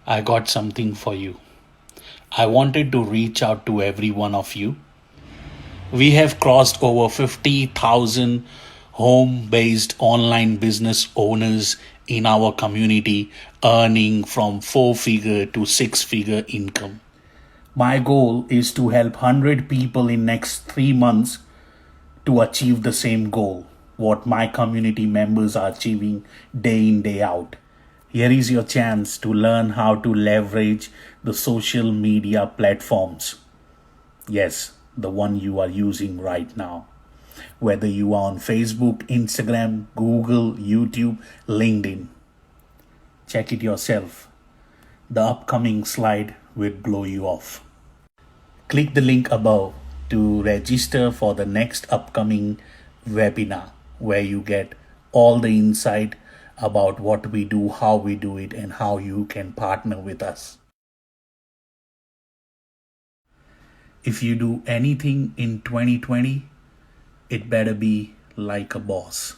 I got something for you. I wanted to reach out to every one of you. We have crossed over 50,000 home based online business owners in our community earning from 4 figure to 6 figure income. My goal is to help 100 people in next 3 months to achieve the same goal what my community members are achieving day in day out. Here is your chance to learn how to leverage the social media platforms. Yes, the one you are using right now. Whether you are on Facebook, Instagram, Google, YouTube, LinkedIn. Check it yourself. The upcoming slide will blow you off. Click the link above to register for the next upcoming webinar where you get all the insight about what we do, how we do it, and how you can partner with us. If you do anything in 2020, it better be like a boss.